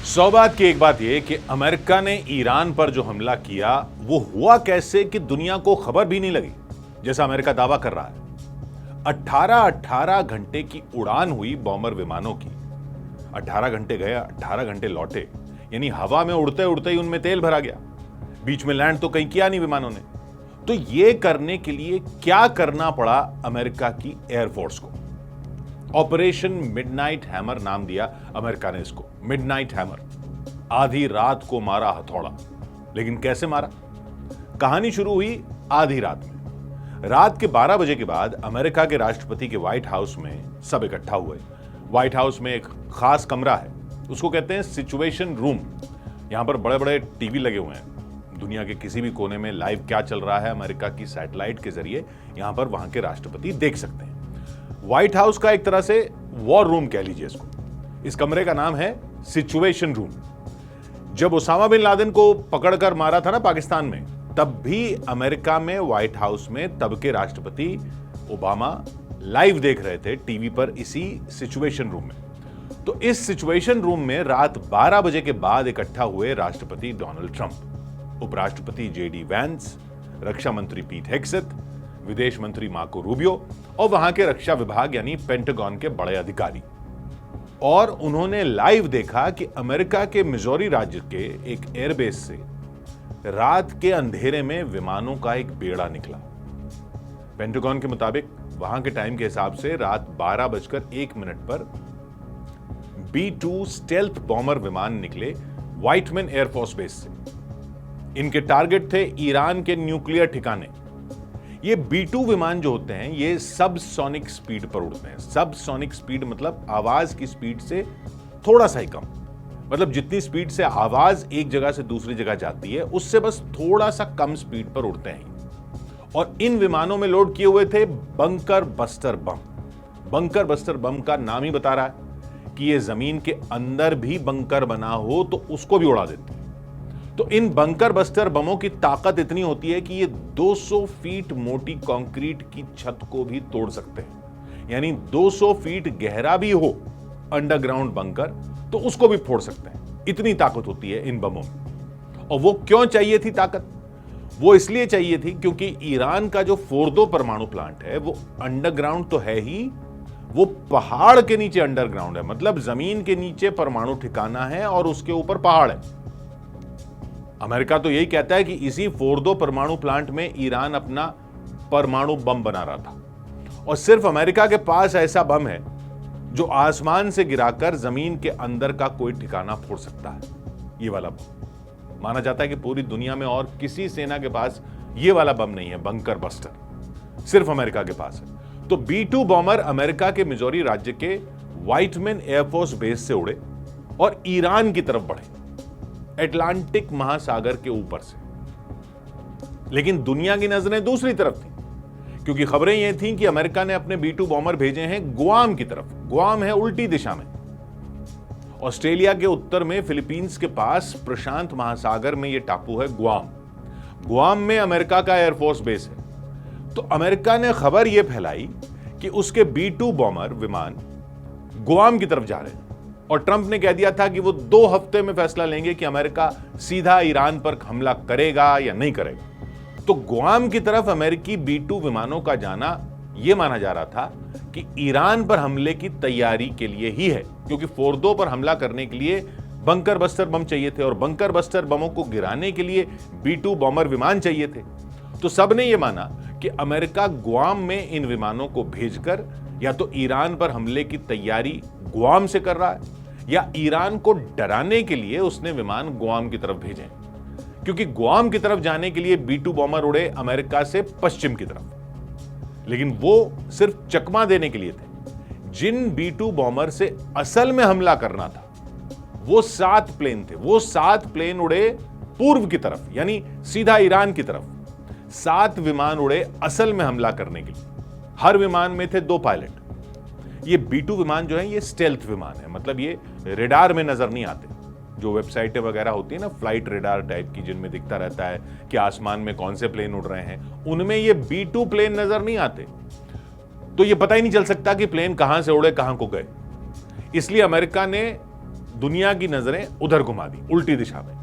सौ बात की एक बात यह कि अमेरिका ने ईरान पर जो हमला किया वो हुआ कैसे कि दुनिया को खबर भी नहीं लगी, जैसा अमेरिका दावा कर रहा है। 18 घंटे की उड़ान हुई बॉम्बर विमानों की। 18 घंटे गए, 18 घंटे लौटे, यानी हवा में उड़ते उड़ते ही उनमें तेल भरा गया। बीच में लैंड तो कहीं किया नहीं विमानों ने। तो यह करने के लिए क्या करना पड़ा अमेरिका की एयरफोर्स को? ऑपरेशन मिडनाइट हैमर नाम दिया अमेरिका ने इसको। मिडनाइट हैमर, आधी रात को मारा हथौड़ा। लेकिन कैसे मारा? कहानी शुरू हुई आधी रात में। रात के 12 बजे के बाद अमेरिका के राष्ट्रपति के व्हाइट हाउस में सब इकट्ठा हुए। व्हाइट हाउस में एक खास कमरा है, उसको कहते हैं सिचुएशन रूम। यहां पर बड़े बड़े टीवी लगे हुए हैं। दुनिया के किसी भी कोने में लाइव क्या चल रहा है अमेरिका की सैटेलाइट के जरिए यहां पर वहां के राष्ट्रपति देख सकते हैं। व्हाइट हाउस का एक तरह से वॉर रूम कह लीजिए इसको। इस कमरे का नाम है सिचुएशन रूम। जब ओसामा बिन लादेन को पकड़कर मारा था ना पाकिस्तान में, तब भी अमेरिका में व्हाइट हाउस में तब के राष्ट्रपति ओबामा लाइव देख रहे थे टीवी पर इसी सिचुएशन रूम में। तो इस सिचुएशन रूम में रात 12 बजे के बाद इकट्ठा हुए राष्ट्रपति डोनाल्ड ट्रंप, उपराष्ट्रपति जेडी वैंस, रक्षा मंत्री पीट हेग्सेथ, विदेश मंत्री मार्को रूबियो और वहां के रक्षा विभाग यानी पेंटागन के बड़े अधिकारी। और उन्होंने लाइव देखा कि अमेरिका के मिजोरी राज्य के एक एयरबेस से रात के अंधेरे में विमानों का एक बेड़ा निकला। पेंटागन के मुताबिक वहां के टाइम के हिसाब से रात 12:01 पर B-2 स्टेल्थ बॉम्बर विमान निकले व्हाइटमैन एयरफोर्स बेस से। इनके टारगेट थे ईरान के न्यूक्लियर ठिकाने। ये B-2 विमान जो होते हैं ये सब सोनिक स्पीड पर उड़ते हैं। सब सोनिक स्पीड मतलब आवाज की स्पीड से थोड़ा सा ही कम, मतलब जितनी स्पीड से आवाज एक जगह से दूसरी जगह जाती है उससे बस थोड़ा सा कम स्पीड पर उड़ते हैं। और इन विमानों में लोड किए हुए थे bunker buster bomb. Bunker buster bomb का नाम ही बता रहा है कि ये जमीन के अंदर भी बंकर बना हो तो उसको भी उड़ा देते हैं। तो इन बंकर बस्टर बमों की ताकत इतनी होती है कि ये 200 फीट मोटी कंक्रीट की छत को भी तोड़ सकते हैं। यानी 200 फीट गहरा भी हो अंडरग्राउंड बंकर तो उसको भी फोड़ सकते हैं। इतनी ताकत होती है इन बमों में। और वो क्यों चाहिए थी ताकत? वो इसलिए चाहिए थी क्योंकि ईरान का जो फोर्दो परमाणु प्लांट है वो अंडरग्राउंड तो है ही, वो पहाड़ के नीचे अंडरग्राउंड है। मतलब जमीन के नीचे परमाणु ठिकाना है और उसके ऊपर पहाड़ है। अमेरिका तो यही कहता है कि इसी फोर्दो परमाणु प्लांट में ईरान अपना परमाणु बम बना रहा था। और सिर्फ अमेरिका के पास ऐसा बम है जो आसमान से गिराकर जमीन के अंदर का कोई ठिकाना फोड़ सकता है। ये वाला बम माना जाता है कि पूरी दुनिया में और किसी सेना के पास ये वाला बम नहीं है, बंकर बस्टर, सिर्फ अमेरिका के पास है। तो B-2 बॉम्बर अमेरिका के मिजोरी राज्य के व्हाइटमैन एयरफोर्स बेस से उड़े और ईरान की तरफ बढ़े, अटलांटिक महासागर के ऊपर से। लेकिन दुनिया की नजरें दूसरी तरफ थी, क्योंकि खबरें यह थीं कि अमेरिका ने अपने B-2 बॉम्बर भेजे हैं गुआम की तरफ। गुआम है उल्टी दिशा में, ऑस्ट्रेलिया के उत्तर में फिलीपींस के पास प्रशांत महासागर में यह टापू है गुआम। गुआम में अमेरिका का एयरफोर्स बेस है। तो अमेरिका ने खबर यह फैलाई कि उसके B-2 बॉम्बर विमान गुआम की तरफ जा रहे हैं। और ट्रंप ने कह दिया था कि वो 2 हफ्ते में फैसला लेंगे कि अमेरिका सीधा ईरान पर हमला करेगा या नहीं करेगा। तो गुआम की तरफ अमेरिकी B-2 विमानों का जाना यह माना जा रहा था कि ईरान पर हमले की तैयारी के लिए ही है, क्योंकि फोर्दो पर हमला करने के लिए बंकर बस्टर बम चाहिए थे और बंकर बस्टर बमों को गिराने के लिए B-2 बॉम्बर विमान चाहिए थे। तो सबने यह माना कि अमेरिका गुआम में इन विमानों को भेजकर या तो ईरान पर हमले की तैयारी गुआम से कर रहा है या ईरान को डराने के लिए उसने विमान गुआम की तरफ भेजे। क्योंकि गुआम की तरफ जाने के लिए B-2 बॉम्बर उड़े अमेरिका से पश्चिम की तरफ, लेकिन वो सिर्फ चकमा देने के लिए थे। जिन B-2 बॉम्बर से असल में हमला करना था वो 7 प्लेन थे। वो 7 प्लेन उड़े पूर्व की तरफ, यानी सीधा ईरान की तरफ। 7 विमान उड़े असल में हमला करने के लिए। हर विमान में थे 2 पायलट। ये B-2 विमान जो है ये स्टेल्थ विमान है, मतलब ये रेडार में नजर नहीं आते। जो वेबसाइटें वगैरह होती है ना फ्लाइट रेडार टाइप की, जिनमें दिखता रहता है कि आसमान में कौन से प्लेन उड़ रहे हैं, उनमें ये B-2 प्लेन नजर नहीं आते। तो ये पता ही नहीं चल सकता कि प्लेन कहां से उड़े कहां को गए। इसलिए अमेरिका ने दुनिया की नजरें उधर घुमा दी, उल्टी दिशा में,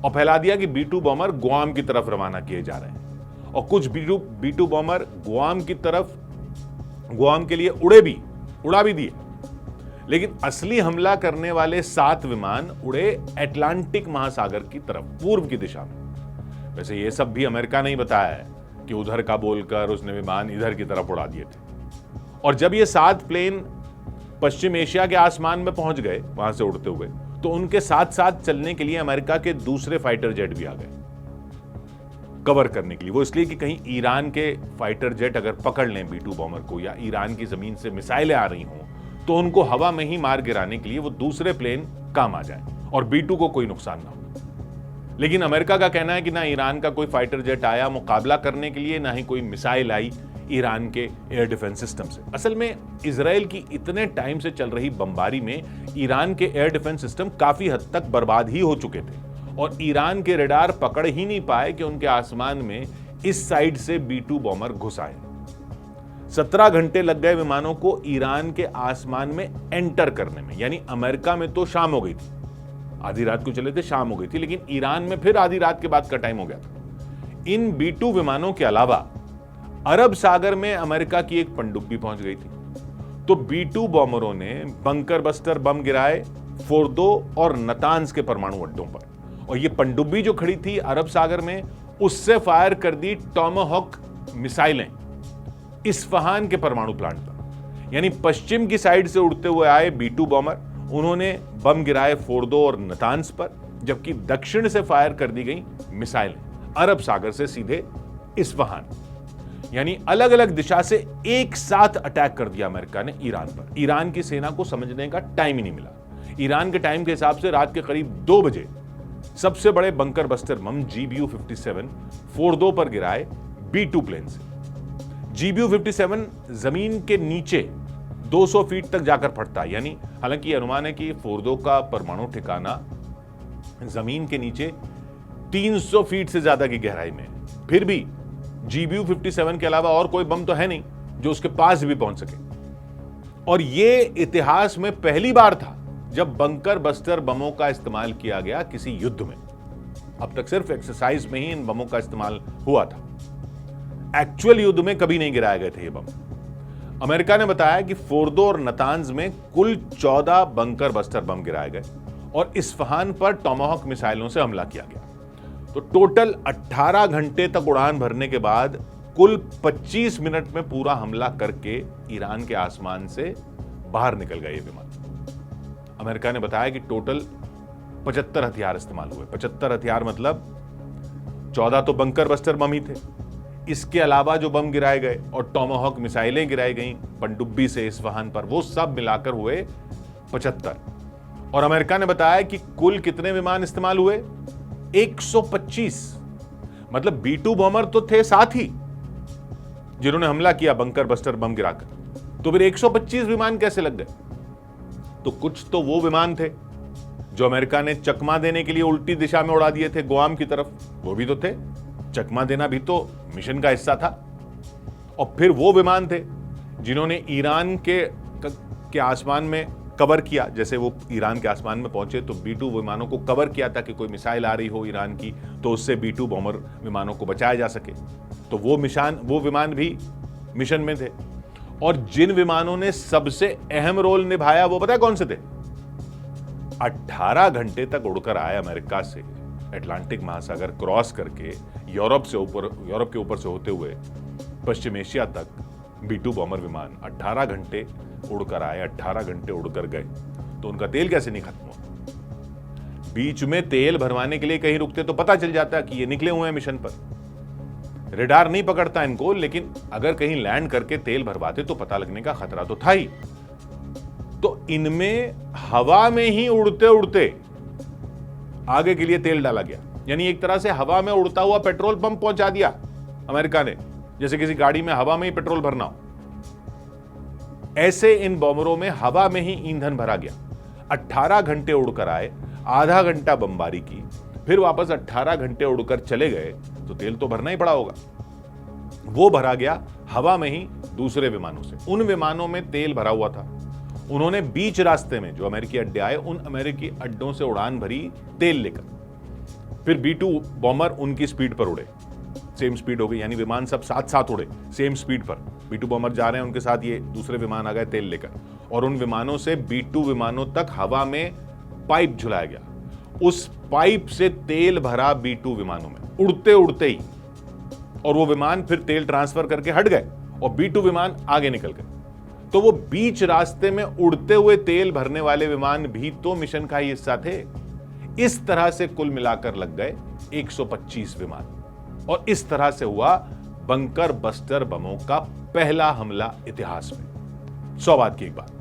और फैला दिया कि B-2 बॉम्बर गुआम की तरफ रवाना किए जा रहे हैं। और कुछ B-2 बॉम्बर गुआम की तरफ, गुआम के लिए उड़ा भी दिए। लेकिन असली हमला करने वाले 7 विमान उड़े अटलांटिक महासागर की तरफ, पूर्व की दिशा में। वैसे ये सब भी अमेरिका ने ही बताया है कि उधर का बोलकर उसने विमान इधर की तरफ उड़ा दिए थे। और जब ये 7 प्लेन पश्चिम एशिया के आसमान में पहुंच गए वहां से उड़ते हुए, तो उनके साथ साथ चलने के लिए अमेरिका के दूसरे फाइटर जेट भी आ गए कवर करने के लिए। वो इसलिए कि कहीं ईरान के फाइटर जेट अगर पकड़ लें B-2 बॉम्बर को, या ईरान की जमीन से मिसाइलें आ रही हों, तो उनको हवा में ही मार गिराने के लिए वो दूसरे प्लेन काम आ जाए और B-2 को कोई नुकसान ना हो। लेकिन अमेरिका का कहना है कि ना ईरान का कोई फाइटर जेट आया मुकाबला करने के लिए, ना ही कोई मिसाइल आई ईरान के एयर डिफेंस सिस्टम से। असल में इजराइल की इतने टाइम से चल रही बमबारी में ईरान के एयर डिफेंस सिस्टम काफी हद तक बर्बाद ही हो चुके थे, और ईरान के रडार पकड़ ही नहीं पाए कि उनके आसमान में इस साइड से B-2 बॉम्बर घुस आए। 17 घंटे लग गए विमानों को ईरान के आसमान में एंटर करने में। यानी अमेरिका में तो शाम हो गई थी, आधी रात को चले थे, शाम हो गई थी, लेकिन ईरान में फिर आधी रात के बाद का टाइम हो गया था। इन B-2 विमानों के अलावा अरब सागर में अमेरिका की एक पनडुब्बी पहुंच गई थी। तो B-2 बॉम्बरों ने बंकर बस्टर बम गिराए फोर्दो और नतांज के परमाणु अड्डों पर, और ये पनडुब्बी जो खड़ी थी अरब सागर में, उससे फायर कर दी टॉमाहॉक मिसाइलें इस्फहान के परमाणु प्लांट पर। यानी पश्चिम की साइड से उड़ते हुए आए B-2 बॉम्बर, उन्होंने बम गिराए फोर्दो और नतांज पर, जबकि दक्षिण से फायर कर दी गई मिसाइलें अरब सागर से सीधे इस्फहान। यानी अलग अलग दिशा से एक साथ अटैक कर दिया अमेरिका ने ईरान पर। ईरान की सेना को समझने का टाइम ही नहीं मिला। ईरान के टाइम के हिसाब से रात के करीब 2 बजे सबसे बड़े bunker buster bomb GBU-57 Fordow पर गिराए B-2 प्लेन से। GBU-57 जमीन के नीचे 200 फीट तक जाकर फटता है। यानी हालांकि अनुमान है कि फोर्दो का परमाणु ठिकाना जमीन के नीचे 300 फीट से ज्यादा की गहराई में है। फिर भी GBU-57 के अलावा और कोई बम तो है नहीं जो उसके पास भी पहुंच सके। और यह इतिहास में पहली बार था जब बंकर बस्टर बमों का इस्तेमाल किया गया किसी युद्ध में। अब तक सिर्फ एक्सरसाइज में ही इन बमों का इस्तेमाल हुआ था, एक्चुअल युद्ध में कभी नहीं गिराए गए थे ये बम। अमेरिका ने बताया कि फोर्दो और नतांज में कुल 14 बंकर बस्टर बम गिराए गए और इस्फहान पर टॉमाहॉक मिसाइलों से हमला किया गया। तो टोटल 18 घंटे तक उड़ान भरने के बाद कुल 25 मिनट में पूरा हमला करके ईरान के आसमान से बाहर निकल गए ये विमान। अमेरिका ने बताया कि टोटल 75 हथियार इस्तेमाल हुए। 75 हथियार मतलब 14 तो बंकर बस्टर बम ही थे, इसके अलावा जो बम गिराए गए और टॉमाहॉक मिसाइलें गिराई गई पनडुब्बी से इस्फहान पर, वो सब मिलाकर हुए 75। और अमेरिका ने बताया कि कुल कितने विमान इस्तेमाल हुए? 125। मतलब B-2 बॉम्बर तो थे साथ ही जिन्होंने हमला किया बंकर बस्टर बम गिराकर, तो फिर 125 विमान कैसे लग गए? तो कुछ तो वो विमान थे जो अमेरिका ने चकमा देने के लिए उल्टी दिशा में उड़ा दिए थे गुआम की तरफ, वो भी तो थे। चकमा देना भी तो मिशन का हिस्सा था। और फिर वो विमान थे जिन्होंने ईरान के आसमान में कवर किया। जैसे वो ईरान के आसमान में पहुंचे तो B-2 विमानों को कवर किया ताकि कोई मिसाइल आ रही हो ईरान की तो उससे B-2 बॉम्बर विमानों को बचाया जा सके। तो वो विमान भी मिशन में थे। और जिन विमानों ने सबसे अहम रोल निभाया वो पता है कौन से थे? 18 घंटे तक उड़कर आए अमेरिका से अटलांटिक महासागर क्रॉस करके यूरोप के ऊपर से होते हुए पश्चिम एशिया तक B-2 बॉम्बर विमान 18 घंटे उड़कर आए, 18 घंटे उड़कर गए। तो उनका तेल कैसे नहीं खत्म हुआ? बीच में तेल भरवाने के लिए कहीं रुकते तो पता चल जाता कि ये निकले हुए हैं मिशन पर। रेडार नहीं पकड़ता इनको, लेकिन अगर कहीं लैंड करके तेल भरवाते तो पता लगने का खतरा तो था ही। तो इनमें हवा में ही उड़ते उड़ते आगे के लिए तेल डाला गया। यानी एक तरह से हवा में उड़ता हुआ पेट्रोल पंप पहुंचा दिया अमेरिका ने, जैसे किसी गाड़ी में हवा में ही पेट्रोल भरना हो। ऐसे इन बॉम्बरों में हवा में ही ईंधन भरा गया। 18 घंटे उड़कर आए, आधा घंटा बमबारी की, फिर वापस 18 घंटे उड़कर चले गए, तो तेल तो भरना ही पड़ा होगा। वो भरा गया हवा में ही दूसरे विमानों से। उन विमानों में तेल भरा हुआ था, उन्होंने बीच रास्ते में जो अमेरिकी अड्डे आए उन अमेरिकी अड्डों से उड़ान भरी तेल लेकर। फिर B-2 बॉम्बर उनकी स्पीड पर उड़े, सेम स्पीड हो गई, यानी विमान सब साथ साथ उड़े सेम स्पीड पर। B-2 बॉम्बर जा रहे हैं, उनके साथ ये दूसरे विमान आ गए तेल लेकर, और उन विमानों से B-2 विमानों तक हवा में पाइप झुलाया गया। उस पाइप से तेल भरा B-2 विमानों में उड़ते उड़ते ही, और वो विमान फिर तेल ट्रांसफर करके हट गए और B-2 विमान आगे निकल गए। तो वो बीच रास्ते में उड़ते हुए तेल भरने वाले विमान भी तो मिशन का ही हिस्सा थे। इस तरह से कुल मिलाकर लग गए 125 विमान, और इस तरह से हुआ बंकर बस्टर बमों का पहला हमला इतिहास में। 100 बात की एक बात।